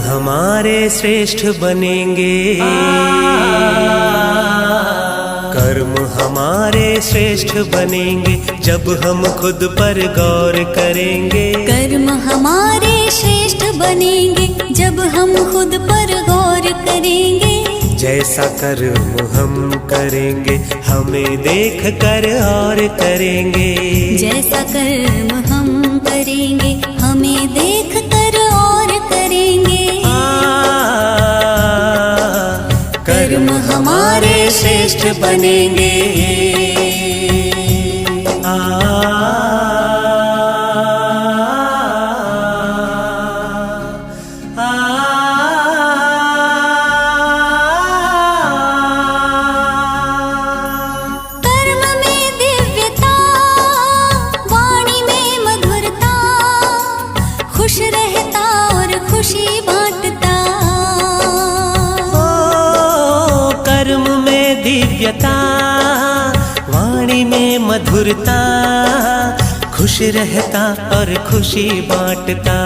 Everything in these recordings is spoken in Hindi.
हमारे श्रेष्ठ बनेंगे, कर्म हमारे श्रेष्ठ बनेंगे जब हम खुद पर गौर करेंगे। कर्म हमारे श्रेष्ठ बनेंगे जब हम खुद पर गौर करेंगे। जैसा कर्म हम करेंगे हमें देख कर और करेंगे। जैसा कर्म हम करेंगे हमें देख कर और करेंगे। कर्म हमारे श्रेष्ठ बनेंगे। दिव्यता वाणी में मधुरता, खुश रहता और खुशी बांटता।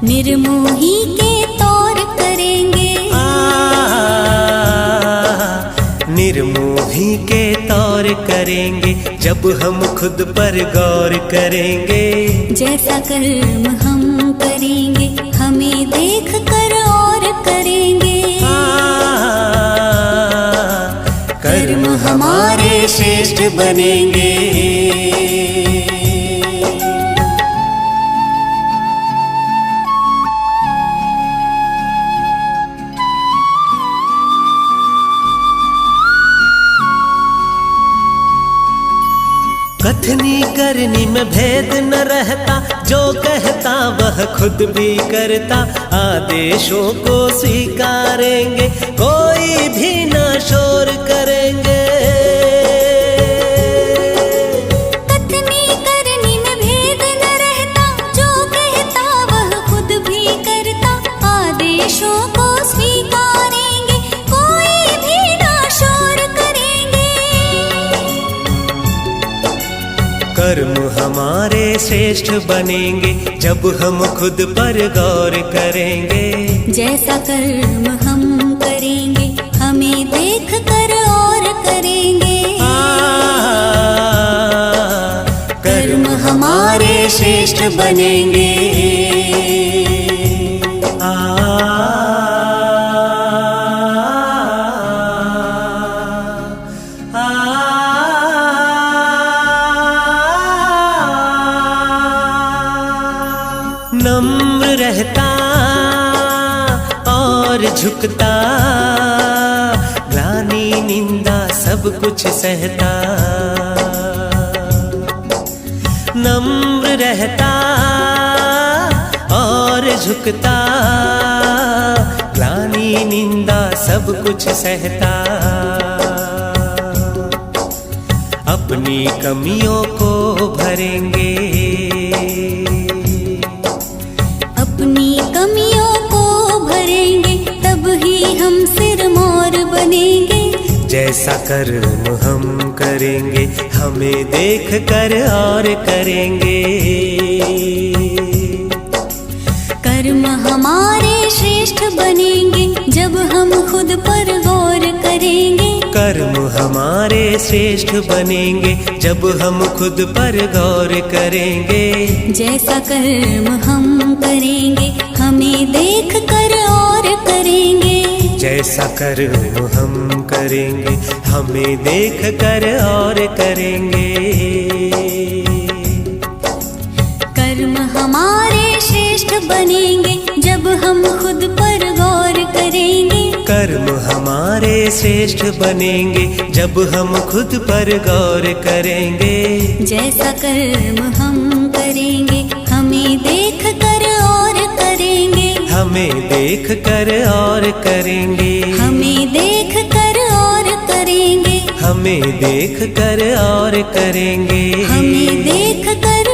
निर्मोही के तौर करेंगे, निर्मोही के तौर करेंगे जब हम खुद पर गौर करेंगे। जैसा कर्म हम करेंगे हमें देख कर और करेंगे। कर्म हमारे श्रेष्ठ बनेंगे। कथनी करनी में भेद न रहता, जो कहता वह खुद भी करता। आदेशों को स्वीकारेंगे कोई भी न शोर करेंगे। कथनी करनी में भेद न रहता, जो कहता वह खुद भी करता। आदेशों को स्वीकारेंगे कोई भी न शोर करेंगे। कर्म हमारे श्रेष्ठ बनेंगे जब हम खुद पर गौर करेंगे। जैसा कर्म हम करेंगे हमें देख कर और करेंगे। कर्म हमारे श्रेष्ठ बनेंगे। नम्र रहता और झुकता, ग्लानि निंदा सब कुछ सहता। नम्र रहता और झुकता, ग्लानि निंदा सब कुछ सहता। अपनी कमियों को भरेंगे, अपनी कमियों को भरेंगे तब ही हम सिरमौर बनेंगे। जैसा कर्म हम करेंगे हमें देख कर और करेंगे। कर्म हमारे श्रेष्ठ बनेंगे जब हम खुद पर गौर करेंगे। कर्म हमारे श्रेष्ठ बनेंगे जब हम खुद पर गौर करेंगे। जैसा कर्म हम करेंगे हमें देख कर और करेंगे। जैसा कर्म हम करेंगे हमें देख कर और करेंगे। कर्म हमारे श्रेष्ठ बनेंगे जब हम खुद पर गौर करेंगे। कर्म हमारे श्रेष्ठ बनेंगे जब हम खुद पर गौर करेंगे। जैसा कर्म हम करेंगे हमें देख कर और करेंगे। हमें देख कर और करेंगे। हमें देख कर और करेंगे। हमें देख कर और करेंगे। हमें देख कर